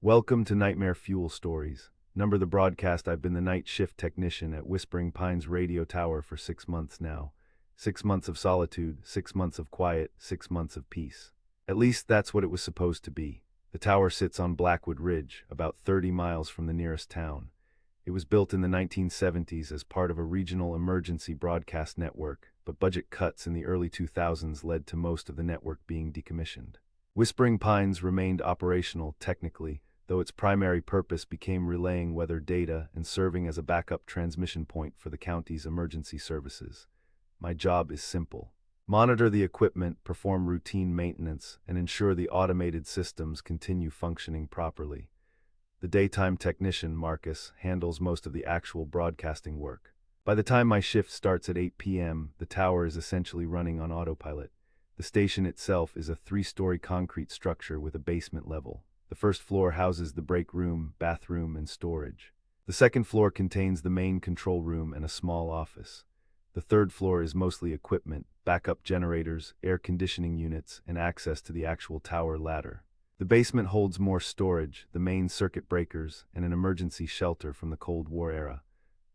Welcome to Nightmare Fuel Stories. Number the broadcast. I've been the night shift technician at Whispering Pines Radio Tower for 6 months now. 6 months of solitude, 6 months of quiet, 6 months of peace. At least that's what it was supposed to be. The tower sits on Blackwood Ridge, about 30 miles from the nearest town. It was built in the 1970s as part of a regional emergency broadcast network, but budget cuts in the early 2000s led to most of the network being decommissioned. Whispering Pines remained operational technically, though its primary purpose became relaying weather data and serving as a backup transmission point for the county's emergency services. My job is simple. Monitor the equipment, perform routine maintenance, and ensure the automated systems continue functioning properly. The daytime technician, Marcus, handles most of the actual broadcasting work. By the time my shift starts at 8 p.m., the tower is essentially running on autopilot. The station itself is a 3-story concrete structure with a basement level. The first floor houses the break room, bathroom, and storage. The second floor contains the main control room and a small office. The third floor is mostly equipment, backup generators, air conditioning units, and access to the actual tower ladder. The basement holds more storage, the main circuit breakers, and an emergency shelter from the Cold War era.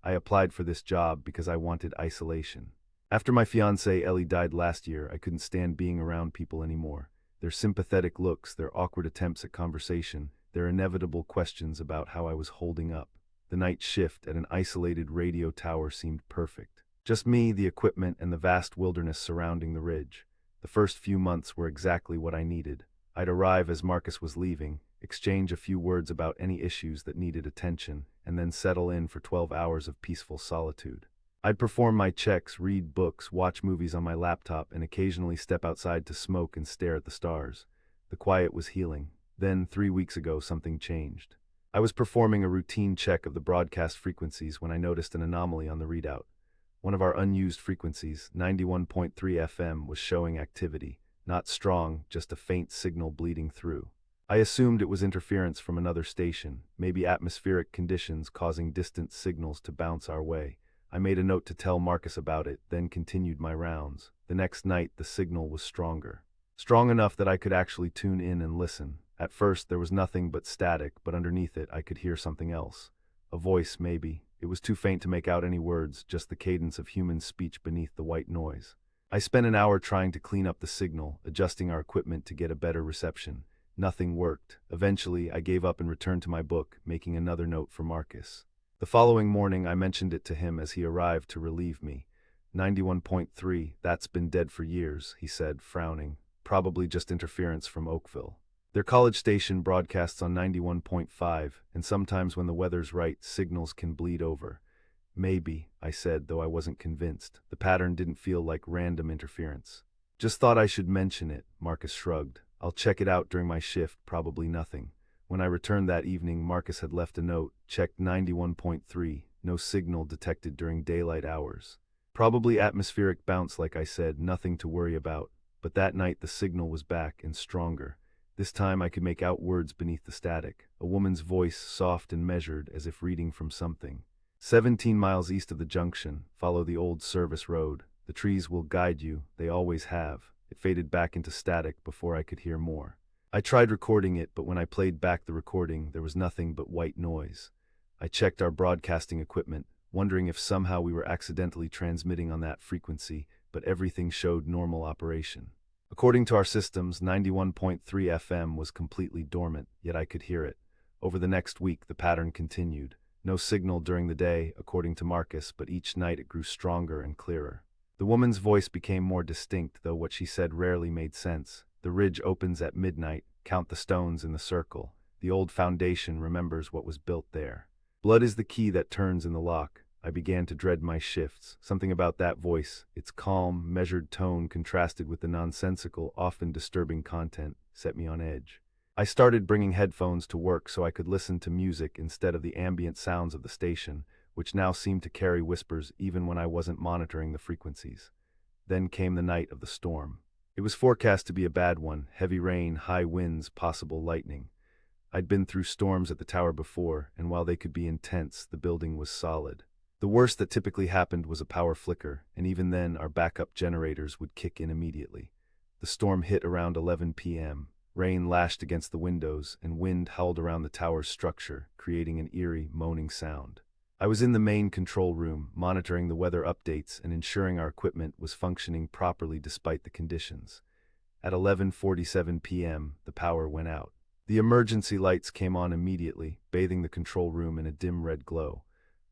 I applied for this job because I wanted isolation. After my fiancée Ellie died last year, I couldn't stand being around people anymore. Their sympathetic looks, their awkward attempts at conversation, their inevitable questions about how I was holding up. The night shift at an isolated radio tower seemed perfect. Just me, the equipment, and the vast wilderness surrounding the ridge. The first few months were exactly what I needed. I'd arrive as Marcus was leaving, exchange a few words about any issues that needed attention, and then settle in for 12 hours of peaceful solitude. I'd perform my checks, read books, watch movies on my laptop, and occasionally step outside to smoke and stare at the stars. The quiet was healing. Then, 3 weeks ago, something changed. I was performing a routine check of the broadcast frequencies when I noticed an anomaly on the readout. One of our unused frequencies, 91.3 FM, was showing activity. Not strong, just a faint signal bleeding through. I assumed it was interference from another station, maybe atmospheric conditions causing distant signals to bounce our way. I made a note to tell Marcus about it, then continued my rounds. The next night, the signal was stronger. Strong enough that I could actually tune in and listen. At first, there was nothing but static, but underneath it, I could hear something else. A voice, maybe. It was too faint to make out any words, just the cadence of human speech beneath the white noise. I spent an hour trying to clean up the signal, adjusting our equipment to get a better reception. Nothing worked. Eventually, I gave up and returned to my book, making another note for Marcus. The following morning, I mentioned it to him as he arrived to relieve me. 91.3, that's been dead for years, he said, frowning. Probably just interference from Oakville. Their college station broadcasts on 91.5, and sometimes when the weather's right, signals can bleed over. Maybe, I said, though I wasn't convinced. The pattern didn't feel like random interference. Just thought I should mention it, Marcus shrugged. I'll check it out during my shift, probably nothing. When I returned that evening, Marcus had left a note, checked 91.3, no signal detected during daylight hours. Probably atmospheric bounce, like I said, nothing to worry about. But that night the signal was back and stronger. This time I could make out words beneath the static, a woman's voice soft and measured as if reading from something. 17 miles east of the junction, follow the old service road. The trees will guide you, they always have. It faded back into static before I could hear more. I tried recording it, but when I played back the recording, there was nothing but white noise. I checked our broadcasting equipment, wondering if somehow we were accidentally transmitting on that frequency, but everything showed normal operation. According to our systems, 91.3 FM was completely dormant, yet I could hear it. Over the next week, the pattern continued. No signal during the day, according to Marcus, but each night it grew stronger and clearer. The woman's voice became more distinct, though what she said rarely made sense. The ridge opens at midnight, count the stones in the circle. The old foundation remembers what was built there. Blood is the key that turns in the lock. I began to dread my shifts. Something about that voice, its calm, measured tone contrasted with the nonsensical, often disturbing content, set me on edge. I started bringing headphones to work so I could listen to music instead of the ambient sounds of the station, which now seemed to carry whispers even when I wasn't monitoring the frequencies. Then came the night of the storm. It was forecast to be a bad one, heavy rain, high winds, possible lightning. I'd been through storms at the tower before, and while they could be intense, the building was solid. The worst that typically happened was a power flicker, and even then our backup generators would kick in immediately. The storm hit around 11 p.m. Rain lashed against the windows, and wind howled around the tower's structure, creating an eerie, moaning sound. I was in the main control room, monitoring the weather updates and ensuring our equipment was functioning properly despite the conditions. At 11:47 p.m., the power went out. The emergency lights came on immediately, bathing the control room in a dim red glow.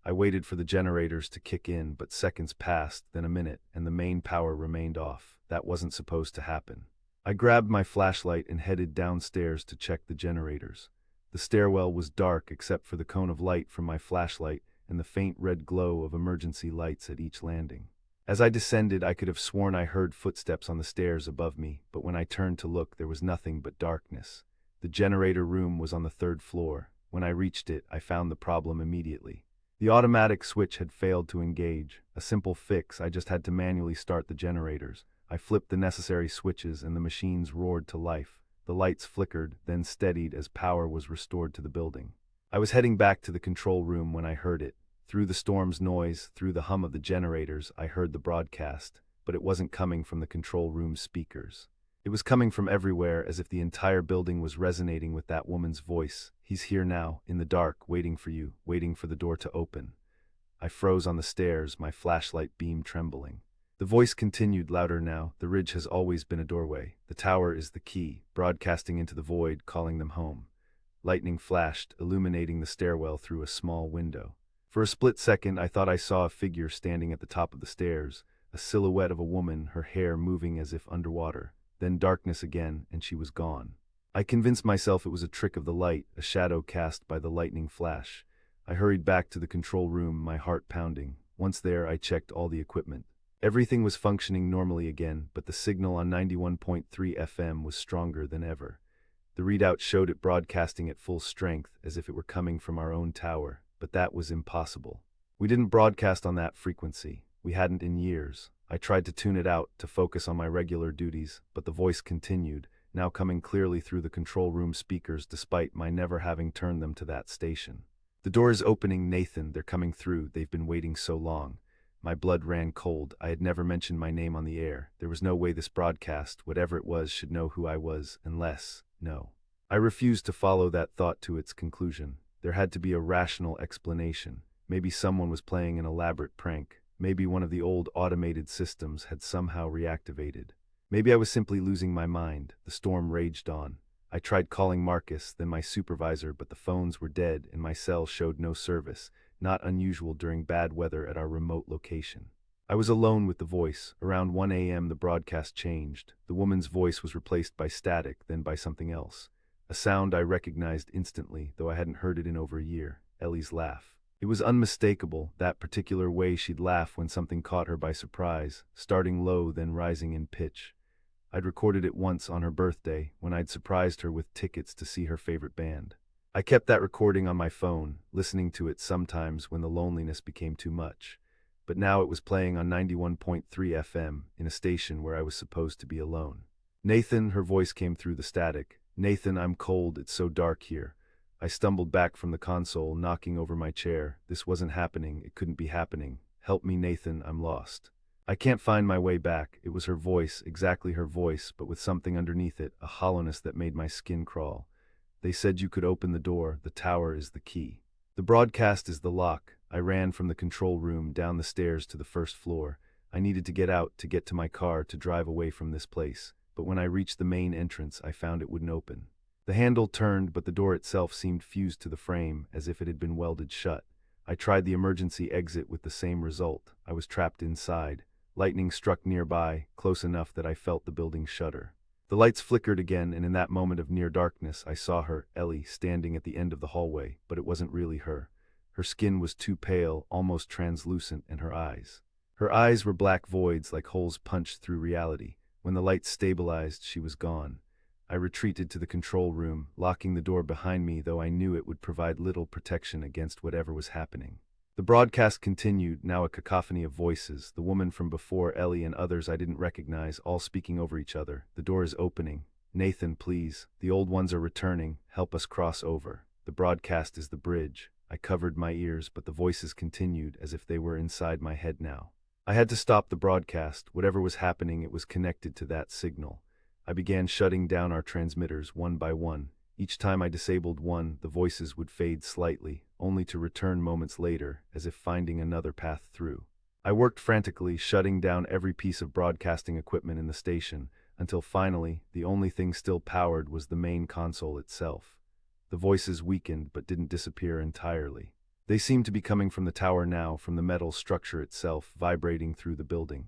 I waited for the generators to kick in, but seconds passed, then a minute, and the main power remained off. That wasn't supposed to happen. I grabbed my flashlight and headed downstairs to check the generators. The stairwell was dark except for the cone of light from my flashlight and the faint red glow of emergency lights at each landing. As I descended, I could have sworn I heard footsteps on the stairs above me, but when I turned to look, there was nothing but darkness. The generator room was on the 3rd floor. When I reached it, I found the problem immediately. The automatic switch had failed to engage. A simple fix, I just had to manually start the generators. I flipped the necessary switches and the machines roared to life. The lights flickered, then steadied as power was restored to the building. I was heading back to the control room when I heard it. Through the storm's noise, through the hum of the generators, I heard the broadcast, but it wasn't coming from the control room speakers. It was coming from everywhere, as if the entire building was resonating with that woman's voice. "He's here now, in the dark, waiting for you, waiting for the door to open." I froze on the stairs, my flashlight beam trembling. The voice continued louder now. "The ridge has always been a doorway. The tower is the key," broadcasting into the void, calling them home. Lightning flashed, illuminating the stairwell through a small window. For a split second, I thought I saw a figure standing at the top of the stairs, a silhouette of a woman, her hair moving as if underwater. Then darkness again, and she was gone. I convinced myself it was a trick of the light, a shadow cast by the lightning flash. I hurried back to the control room, my heart pounding. Once there, I checked all the equipment. Everything was functioning normally again, but the signal on 91.3 FM was stronger than ever. The readout showed it broadcasting at full strength, as if it were coming from our own tower, but that was impossible. We didn't broadcast on that frequency. We hadn't in years. I tried to tune it out, to focus on my regular duties, but the voice continued, now coming clearly through the control room speakers despite my never having turned them to that station. "The door is opening, Nathan. They're coming through. They've been waiting so long." My blood ran cold. I had never mentioned my name on the air. There was no way this broadcast, whatever it was, should know who I was, unless... No. I refused to follow that thought to its conclusion. There had to be a rational explanation. Maybe someone was playing an elaborate prank. Maybe one of the old automated systems had somehow reactivated. Maybe I was simply losing my mind. The storm raged on. I tried calling Marcus, then my supervisor, but the phones were dead and my cell showed no service, not unusual during bad weather at our remote location. I was alone with the voice. Around 1 a.m. the broadcast changed. The woman's voice was replaced by static, then by something else. A sound I recognized instantly, though I hadn't heard it in over a year. Ellie's laugh. It was unmistakable, that particular way she'd laugh when something caught her by surprise, starting low then rising in pitch. I'd recorded it once on her birthday, when I'd surprised her with tickets to see her favorite band. I kept that recording on my phone, listening to it sometimes when the loneliness became too much. But now it was playing on 91.3 FM, in a station where I was supposed to be alone. "Nathan," her voice came through the static. "Nathan, I'm cold, it's so dark here." I stumbled back from the console, knocking over my chair. This wasn't happening, it couldn't be happening. "Help me, Nathan, I'm lost." I can't find my way back. It was her voice, exactly her voice, but with something underneath it, a hollowness that made my skin crawl. "They said you could open the door. The tower is the key. The broadcast is the lock." I ran from the control room, down the stairs to the 1st floor. I needed to get out, to get to my car, to drive away from this place. But when I reached the main entrance, I found it wouldn't open. The handle turned, but the door itself seemed fused to the frame, as if it had been welded shut. I tried the emergency exit with the same result. I was trapped inside. Lightning struck nearby, close enough that I felt the building shudder. The lights flickered again, and in that moment of near darkness, I saw her, Ellie, standing at the end of the hallway, but it wasn't really her. Her skin was too pale, almost translucent, and her eyes. Her eyes were black voids like holes punched through reality. When the lights stabilized, she was gone. I retreated to the control room, locking the door behind me, though I knew it would provide little protection against whatever was happening. The broadcast continued, now a cacophony of voices, the woman from before, Ellie, and others I didn't recognize, all speaking over each other. "The door is opening. Nathan, please. The old ones are returning. Help us cross over. The broadcast is the bridge." I covered my ears, but the voices continued, as if they were inside my head now. I had to stop the broadcast. Whatever was happening, it was connected to that signal. I began shutting down our transmitters one by one. Each time I disabled one, the voices would fade slightly, only to return moments later, as if finding another path through. I worked frantically, shutting down every piece of broadcasting equipment in the station, until finally, the only thing still powered was the main console itself. The voices weakened but didn't disappear entirely. They seemed to be coming from the tower now, from the metal structure itself, vibrating through the building.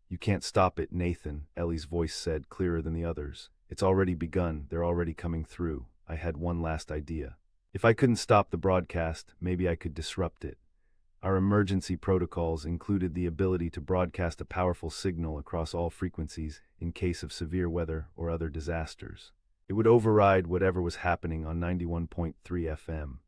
"You can't stop it, Nathan," Ellie's voice said, clearer than the others. "It's already begun, they're already coming through." I had one last idea. If I couldn't stop the broadcast, maybe I could disrupt it. Our emergency protocols included the ability to broadcast a powerful signal across all frequencies in case of severe weather or other disasters. It would override whatever was happening on 91.3 FM.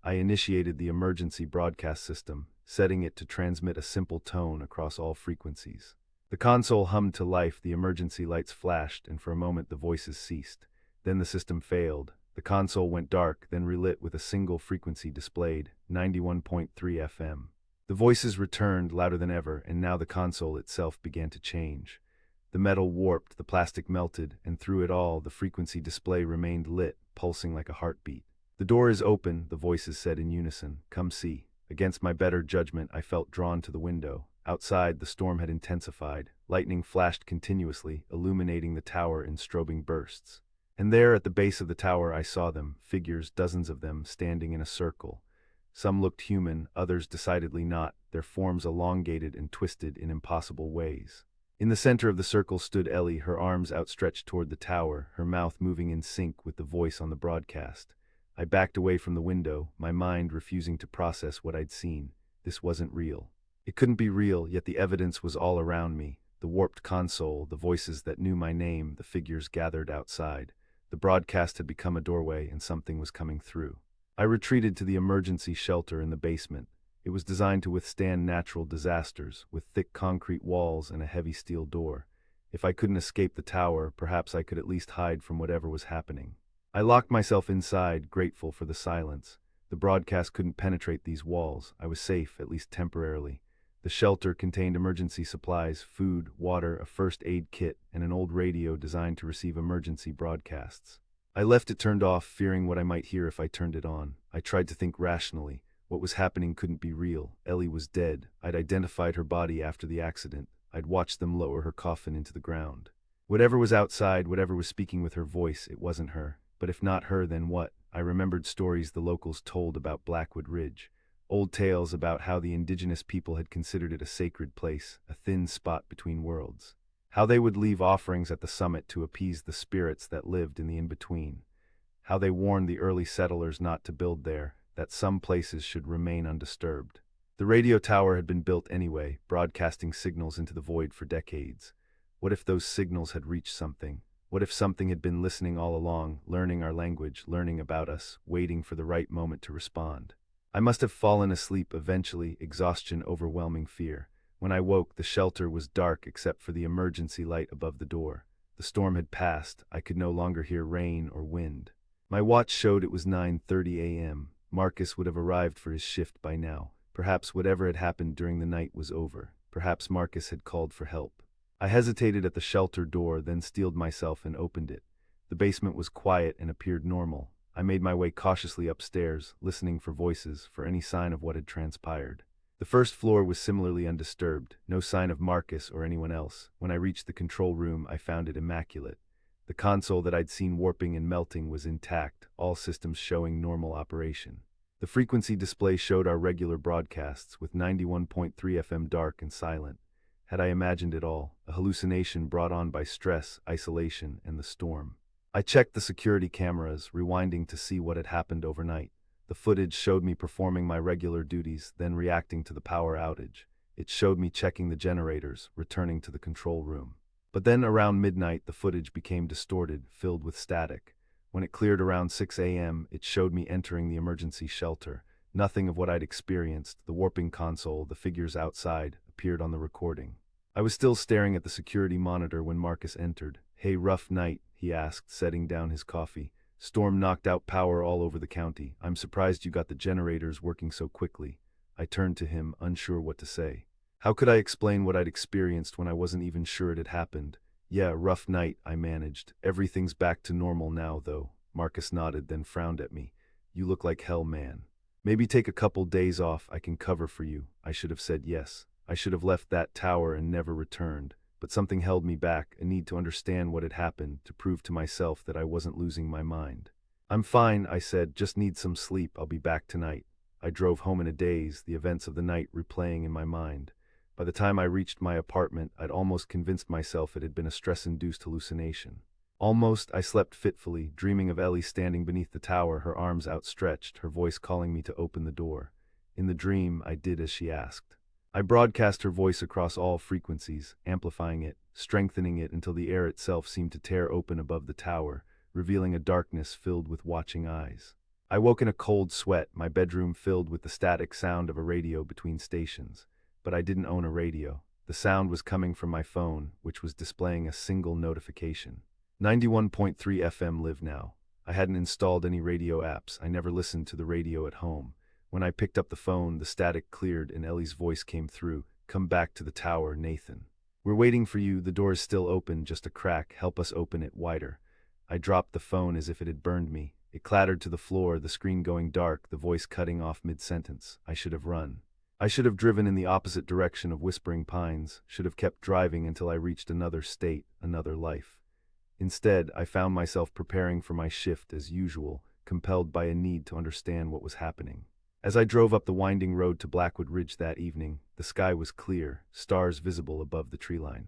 I initiated the emergency broadcast system, setting it to transmit a simple tone across all frequencies. The console hummed to life, the emergency lights flashed, and for a moment the voices ceased. Then the system failed. The console went dark, then relit with a single frequency displayed, 91.3 FM. The voices returned, louder than ever, and now the console itself began to change. The metal warped, the plastic melted, and through it all, the frequency display remained lit, pulsing like a heartbeat. "The door is open," the voices said in unison. "Come see." Against my better judgment, I felt drawn to the window. Outside, the storm had intensified. Lightning flashed continuously, illuminating the tower in strobing bursts. And there, at the base of the tower, I saw them, figures, dozens of them, standing in a circle. Some looked human, others decidedly not, their forms elongated and twisted in impossible ways. In the center of the circle stood Ellie, her arms outstretched toward the tower, her mouth moving in sync with the voice on the broadcast. I backed away from the window, my mind refusing to process what I'd seen. This wasn't real. It couldn't be real, yet the evidence was all around me. The warped console, the voices that knew my name, the figures gathered outside. The broadcast had become a doorway, and something was coming through. I retreated to the emergency shelter in the basement. It was designed to withstand natural disasters, with thick concrete walls and a heavy steel door. If I couldn't escape the tower, perhaps I could at least hide from whatever was happening. I locked myself inside, grateful for the silence. The broadcast couldn't penetrate these walls. I was safe, at least temporarily. The shelter contained emergency supplies, food, water, a first aid kit, and an old radio designed to receive emergency broadcasts. I left it turned off, fearing what I might hear if I turned it on. I tried to think rationally. What was happening couldn't be real. Ellie was dead. I'd identified her body after the accident. I'd watched them lower her coffin into the ground. Whatever was outside, whatever was speaking with her voice, it wasn't her. But if not her, then what? I remembered stories the locals told about Blackwood Ridge. Old tales about how the indigenous people had considered it a sacred place, a thin spot between worlds. How they would leave offerings at the summit to appease the spirits that lived in the in-between. How they warned the early settlers not to build there, that some places should remain undisturbed. The radio tower had been built anyway, broadcasting signals into the void for decades. What if those signals had reached something? What if something had been listening all along, learning our language, learning about us, waiting for the right moment to respond? I must have fallen asleep eventually, exhaustion overwhelming fear. When I woke, the shelter was dark except for the emergency light above the door. The storm had passed. I could no longer hear rain or wind. My watch showed it was 9:30 a.m. Marcus would have arrived for his shift by now. Perhaps whatever had happened during the night was over. Perhaps Marcus had called for help. I hesitated at the shelter door, then steeled myself and opened it. The basement was quiet and appeared normal. I made my way cautiously upstairs, listening for voices, for any sign of what had transpired. The first floor was similarly undisturbed, no sign of Marcus or anyone else. When I reached the control room, I found it immaculate. The console that I'd seen warping and melting was intact, all systems showing normal operation. The frequency display showed our regular broadcasts, with 91.3 FM dark and silent. Had I imagined it all, a hallucination brought on by stress, isolation, and the storm? I checked the security cameras, rewinding to see what had happened overnight. The footage showed me performing my regular duties, then reacting to the power outage. It showed me checking the generators, returning to the control room. But then around midnight, the footage became distorted, filled with static. When it cleared around 6 a.m., it showed me entering the emergency shelter. Nothing of what I'd experienced, the warping console, the figures outside, appeared on the recording. I was still staring at the security monitor when Marcus entered. "Hey, rough night?" he asked, setting down his coffee. "Storm knocked out power all over the county. I'm surprised you got the generators working so quickly." I turned to him, unsure what to say. How could I explain what I'd experienced when I wasn't even sure it had happened? Yeah, rough night, I managed. Everything's back to normal now, though. Marcus nodded, then frowned at me. You look like hell, man. Maybe take a couple days off, I can cover for you. I should have said yes. I should have left that tower and never returned. But something held me back, a need to understand what had happened, to prove to myself that I wasn't losing my mind. I'm fine, I said, just need some sleep, I'll be back tonight. I drove home in a daze, the events of the night replaying in my mind. By the time I reached my apartment, I'd almost convinced myself it had been a stress-induced hallucination. Almost, I slept fitfully, dreaming of Ellie standing beneath the tower, her arms outstretched, her voice calling me to open the door. In the dream, I did as she asked. I broadcast her voice across all frequencies, amplifying it, strengthening it until the air itself seemed to tear open above the tower, revealing a darkness filled with watching eyes. I woke in a cold sweat, my bedroom filled with the static sound of a radio between stations. But I didn't own a radio. The sound was coming from my phone, which was displaying a single notification. 91.3 FM Live Now. I hadn't installed any radio apps. I never listened to the radio at home. When I picked up the phone, the static cleared and Ellie's voice came through. Come back to the tower, Nathan. We're waiting for you. The door is still open, just a crack. Help us open it wider. I dropped the phone as if it had burned me. It clattered to the floor, the screen going dark, the voice cutting off mid-sentence. I should have run. I should have driven in the opposite direction of Whispering Pines, should have kept driving until I reached another state, another life. Instead, I found myself preparing for my shift as usual, compelled by a need to understand what was happening. As I drove up the winding road to Blackwood Ridge that evening, the sky was clear, stars visible above the treeline.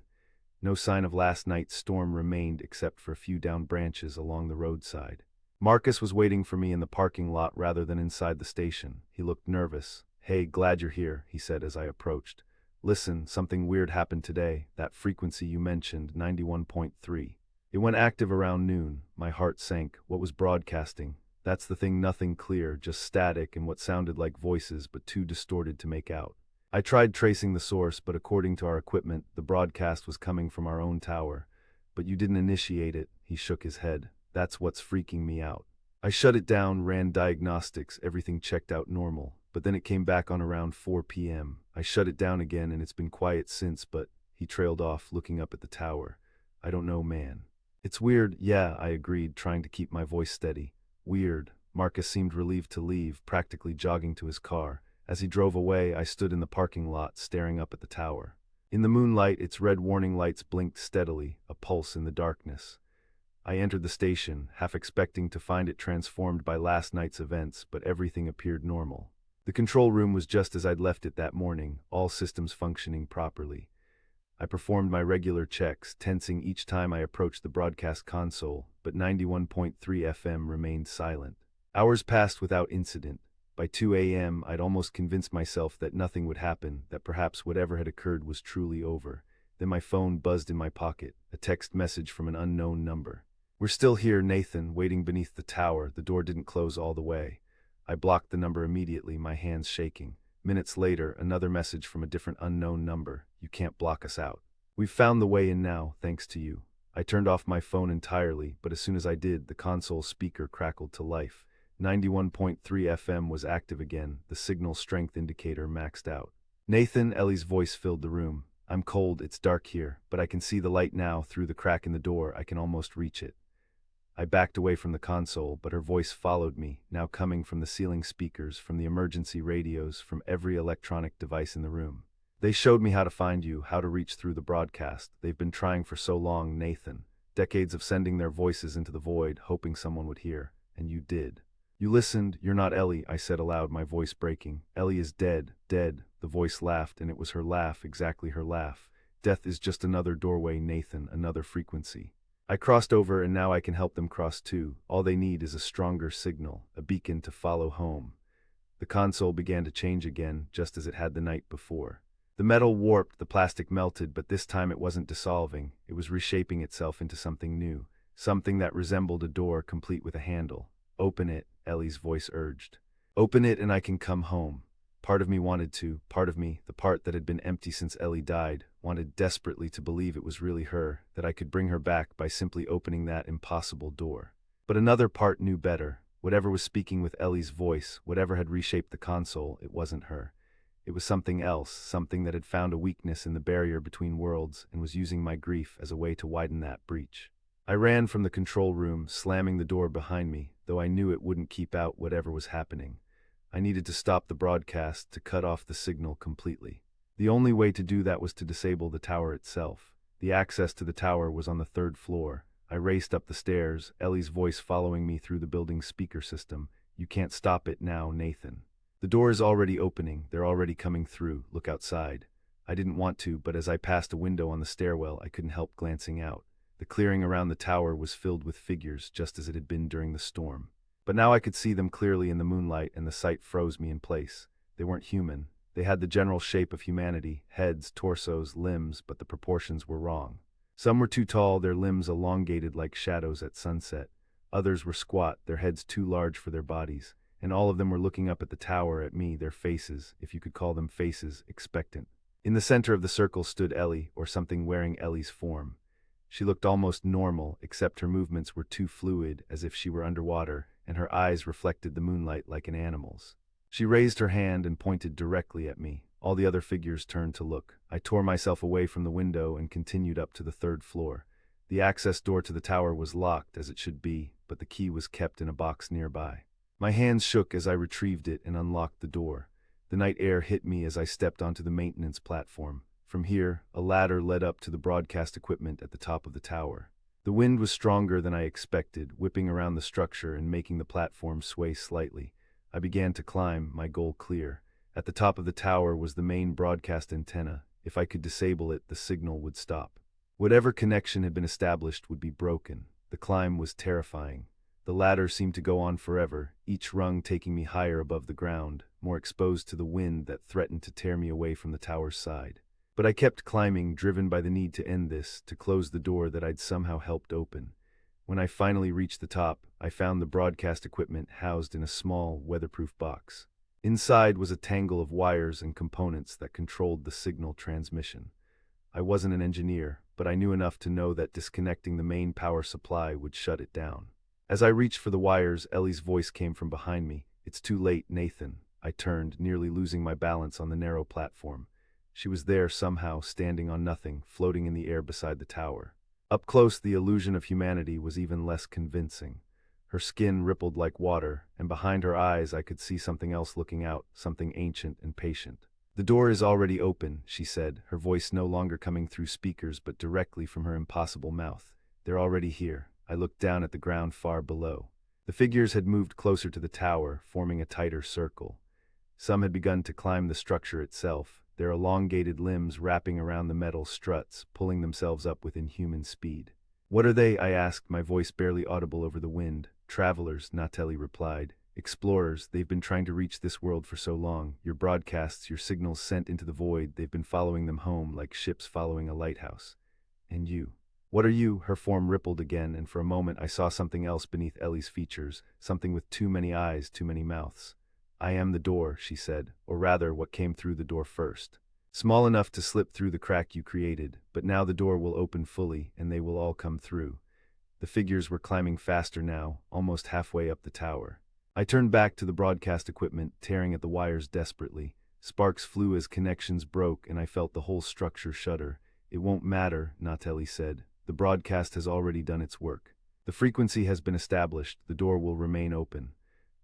No sign of last night's storm remained except for a few downed branches along the roadside. Marcus was waiting for me in the parking lot rather than inside the station. He looked nervous. Hey, glad you're here, he said as I approached. Listen, something weird happened today, that frequency you mentioned, 91.3. It went active around noon. My heart sank. What was broadcasting? That's the thing, nothing clear, just static and what sounded like voices but too distorted to make out. I tried tracing the source, but according to our equipment, the broadcast was coming from our own tower. But you didn't initiate it, he shook his head. That's what's freaking me out. I shut it down, ran diagnostics, everything checked out normal. But then it came back on around 4 p.m. I shut it down again and it's been quiet since, but he trailed off, looking up at the tower. I don't know, man. It's weird, yeah, I agreed, trying to keep my voice steady. Weird. Marcus seemed relieved to leave, practically jogging to his car. As he drove away, I stood in the parking lot, staring up at the tower. In the moonlight, its red warning lights blinked steadily, a pulse in the darkness. I entered the station, half expecting to find it transformed by last night's events, but everything appeared normal. The control room was just as I'd left it that morning, all systems functioning properly. I performed my regular checks, tensing each time I approached the broadcast console, but 91.3 FM remained silent. Hours passed without incident. By 2 a.m., I'd almost convinced myself that nothing would happen, that perhaps whatever had occurred was truly over. Then my phone buzzed in my pocket, a text message from an unknown number. We're still here, Nathan, waiting beneath the tower. The door didn't close all the way. I blocked the number immediately, my hands shaking. Minutes later, another message from a different unknown number. You can't block us out. We've found the way in now, thanks to you. I turned off my phone entirely, but as soon as I did, the console speaker crackled to life. 91.3 FM was active again, the signal strength indicator maxed out. Nathan, Ellie's voice filled the room. I'm cold, it's dark here, but I can see the light now through the crack in the door. I can almost reach it. I backed away from the console, but her voice followed me, now coming from the ceiling speakers, from the emergency radios, from every electronic device in the room. They showed me how to find you, how to reach through the broadcast. They've been trying for so long, Nathan. Decades of sending their voices into the void, hoping someone would hear. And you did. You listened. You're not Ellie, I said aloud, my voice breaking. Ellie is dead, dead. The voice laughed, and it was her laugh, exactly her laugh. Death is just another doorway, Nathan, another frequency. I crossed over, and now I can help them cross too. All they need is a stronger signal, a beacon to follow home. The console began to change again, just as it had the night before. The metal warped, the plastic melted, but this time it wasn't dissolving. It was reshaping itself into something new, something that resembled a door complete with a handle. Open it, Ellie's voice urged. Open it and I can come home. Part of me wanted to, part of me, the part that had been empty since Ellie died, wanted desperately to believe it was really her, that I could bring her back by simply opening that impossible door. But another part knew better. Whatever was speaking with Ellie's voice, whatever had reshaped the console, it wasn't her. It was something else, something that had found a weakness in the barrier between worlds and was using my grief as a way to widen that breach. I ran from the control room, slamming the door behind me, though I knew it wouldn't keep out whatever was happening. I needed to stop the broadcast, to cut off the signal completely. The only way to do that was to disable the tower itself. The access to the tower was on the 3rd floor. I raced up the stairs, Ellie's voice following me through the building's speaker system. "You can't stop it now, Nathan. The door is already opening, they're already coming through, look outside." I didn't want to, but as I passed a window on the stairwell, I couldn't help glancing out. The clearing around the tower was filled with figures, just as it had been during the storm. But now I could see them clearly in the moonlight, and the sight froze me in place. They weren't human. They had the general shape of humanity, heads, torsos, limbs, but the proportions were wrong. Some were too tall, their limbs elongated like shadows at sunset. Others were squat, their heads too large for their bodies. And all of them were looking up at the tower, at me, their faces, if you could call them faces, expectant. In the center of the circle stood Ellie, or something wearing Ellie's form. She looked almost normal, except her movements were too fluid, as if she were underwater, and her eyes reflected the moonlight like an animal's. She raised her hand and pointed directly at me. All the other figures turned to look. I tore myself away from the window and continued up to the 3rd floor. The access door to the tower was locked, as it should be, but the key was kept in a box nearby. My hands shook as I retrieved it and unlocked the door. The night air hit me as I stepped onto the maintenance platform. From here, a ladder led up to the broadcast equipment at the top of the tower. The wind was stronger than I expected, whipping around the structure and making the platform sway slightly. I began to climb, my goal clear. At the top of the tower was the main broadcast antenna. If I could disable it, the signal would stop. Whatever connection had been established would be broken. The climb was terrifying. The ladder seemed to go on forever, each rung taking me higher above the ground, more exposed to the wind that threatened to tear me away from the tower's side. But I kept climbing, driven by the need to end this, to close the door that I'd somehow helped open. When I finally reached the top, I found the broadcast equipment housed in a small, weatherproof box. Inside was a tangle of wires and components that controlled the signal transmission. I wasn't an engineer, but I knew enough to know that disconnecting the main power supply would shut it down. As I reached for the wires, Ellie's voice came from behind me. "It's too late, Nathan." I turned, nearly losing my balance on the narrow platform. She was there somehow, standing on nothing, floating in the air beside the tower. Up close, the illusion of humanity was even less convincing. Her skin rippled like water, and behind her eyes I could see something else looking out, something ancient and patient. "The door is already open," she said, her voice no longer coming through speakers but directly from her impossible mouth. "They're already here." I looked down at the ground far below. The figures had moved closer to the tower, forming a tighter circle. Some had begun to climb the structure itself, their elongated limbs wrapping around the metal struts, pulling themselves up with inhuman speed. "What are they?" I asked, my voice barely audible over the wind. "Travelers," Natalie replied. "Explorers. They've been trying to reach this world for so long. Your broadcasts, your signals sent into the void, they've been following them home like ships following a lighthouse. And you. What are you?" Her form rippled again, and for a moment I saw something else beneath Ellie's features, something with too many eyes, too many mouths. "I am the door," she said, or rather, what came through the door first. "Small enough to slip through the crack you created, but now the door will open fully, and they will all come through." The figures were climbing faster now, almost halfway up the tower. I turned back to the broadcast equipment, tearing at the wires desperately. Sparks flew as connections broke, and I felt the whole structure shudder. "It won't matter," Natalie said. "The broadcast has already done its work. The frequency has been established, the door will remain open."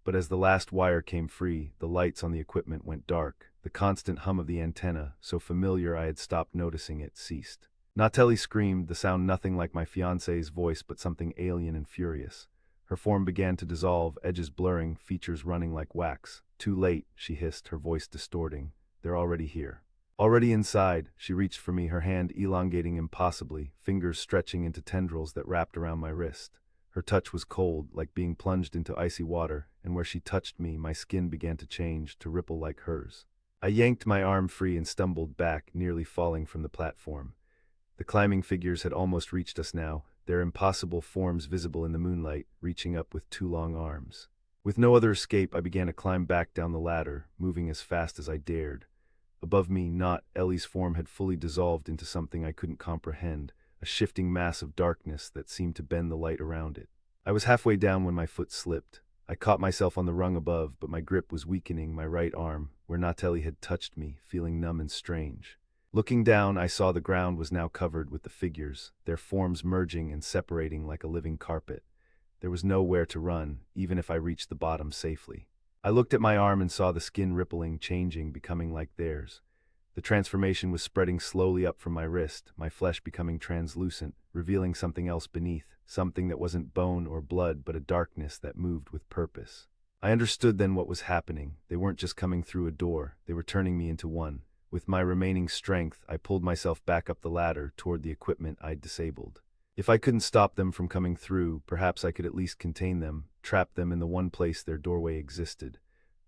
But as the last wire came free, the lights on the equipment went dark. The constant hum of the antenna, so familiar I had stopped noticing it, ceased. Natalie screamed, the sound nothing like my fiancé's voice but something alien and furious. Her form began to dissolve, edges blurring, features running like wax. "Too late," she hissed, her voice distorting. "They're already here." Already inside, she reached for me, her hand elongating impossibly, fingers stretching into tendrils that wrapped around my wrist. Her touch was cold, like being plunged into icy water, and where she touched me, my skin began to change, to ripple like hers. I yanked my arm free and stumbled back, nearly falling from the platform. The climbing figures had almost reached us now, their impossible forms visible in the moonlight, reaching up with two long arms. With no other escape, I began to climb back down the ladder, moving as fast as I dared. Above me, Ellie's form had fully dissolved into something I couldn't comprehend, a shifting mass of darkness that seemed to bend the light around it. I was halfway down when my foot slipped. I caught myself on the rung above, but my grip was weakening my right arm, where Natalie had touched me, feeling numb and strange. Looking down, I saw the ground was now covered with the figures, their forms merging and separating like a living carpet. There was nowhere to run, even if I reached the bottom safely. I looked at my arm and saw the skin rippling, changing, becoming like theirs. The transformation was spreading slowly up from my wrist, my flesh becoming translucent, revealing something else beneath, something that wasn't bone or blood but a darkness that moved with purpose. I understood then what was happening. They weren't just coming through a door, they were turning me into one. With my remaining strength, I pulled myself back up the ladder toward the equipment I'd disabled. If I couldn't stop them from coming through, perhaps I could at least contain them, trap them in the one place their doorway existed.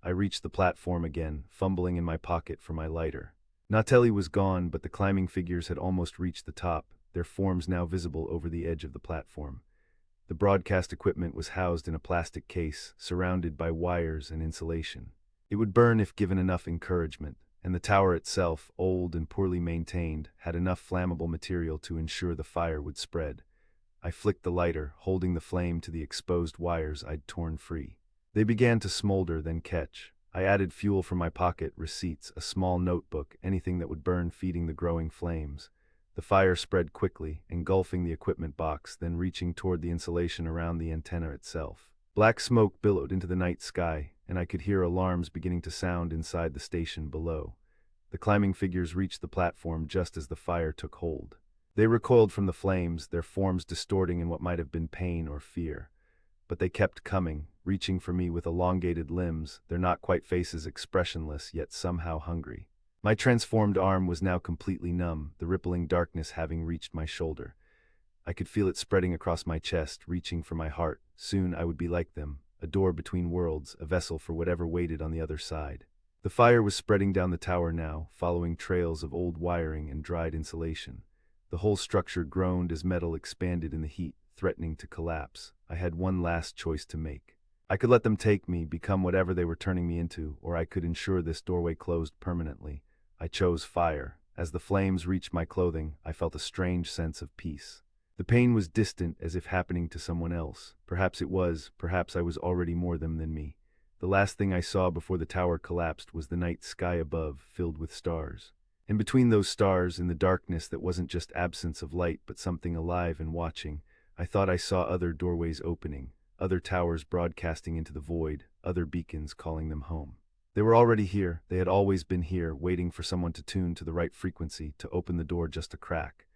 I reached the platform again, fumbling in my pocket for my lighter. Natalie was gone, but the climbing figures had almost reached the top, their forms now visible over the edge of the platform. The broadcast equipment was housed in a plastic case, surrounded by wires and insulation. It would burn if given enough encouragement, and the tower itself, old and poorly maintained, had enough flammable material to ensure the fire would spread. I flicked the lighter, holding the flame to the exposed wires I'd torn free. They began to smolder, then catch. I added fuel from my pocket, receipts, a small notebook, anything that would burn, feeding the growing flames. The fire spread quickly, engulfing the equipment box, then reaching toward the insulation around the antenna itself. Black smoke billowed into the night sky, and I could hear alarms beginning to sound inside the station below. The climbing figures reached the platform just as the fire took hold. They recoiled from the flames, their forms distorting in what might have been pain or fear. But they kept coming, reaching for me with elongated limbs, their not-quite faces expressionless yet somehow hungry. My transformed arm was now completely numb, the rippling darkness having reached my shoulder. I could feel it spreading across my chest, reaching for my heart. Soon I would be like them, a door between worlds, a vessel for whatever waited on the other side. The fire was spreading down the tower now, following trails of old wiring and dried insulation. The whole structure groaned as metal expanded in the heat, threatening to collapse. I had one last choice to make. I could let them take me, become whatever they were turning me into, or I could ensure this doorway closed permanently. I chose fire. As the flames reached my clothing, I felt a strange sense of peace. The pain was distant, as if happening to someone else. Perhaps it was, perhaps I was already more them than me. The last thing I saw before the tower collapsed was the night sky above, filled with stars. And between those stars, in the darkness that wasn't just absence of light but something alive and watching, I thought I saw other doorways opening, other towers broadcasting into the void, other beacons calling them home. They were already here, they had always been here, waiting for someone to tune to the right frequency, to open the door just a crack.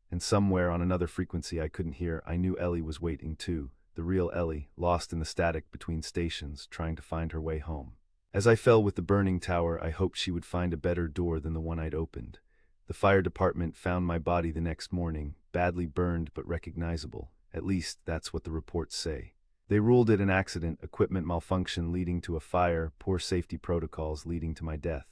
And somewhere on another frequency I couldn't hear, I knew Ellie was waiting too, the real Ellie, lost in the static between stations, trying to find her way home. As I fell with the burning tower, I hoped she would find a better door than the one I'd opened. The fire department found my body the next morning, badly burned but recognizable. At least, that's what the reports say. They ruled it an accident, equipment malfunction leading to a fire, poor safety protocols leading to my death.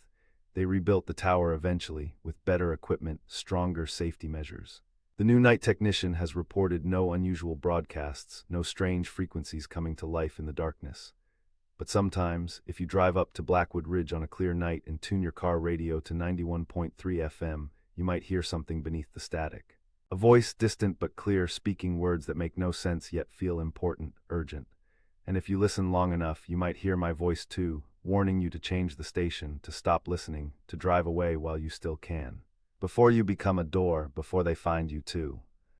They rebuilt the tower eventually, with better equipment, stronger safety measures. The new night technician has reported no unusual broadcasts, no strange frequencies coming to life in the darkness. But sometimes, if you drive up to Blackwood Ridge on a clear night and tune your car radio to 91.3 FM, you might hear something beneath the static. A voice, distant but clear, speaking words that make no sense yet feel important, urgent. And if you listen long enough, you might hear my voice too, warning you to change the station, to stop listening, to drive away while you still can. Before you become a door, before they find you too.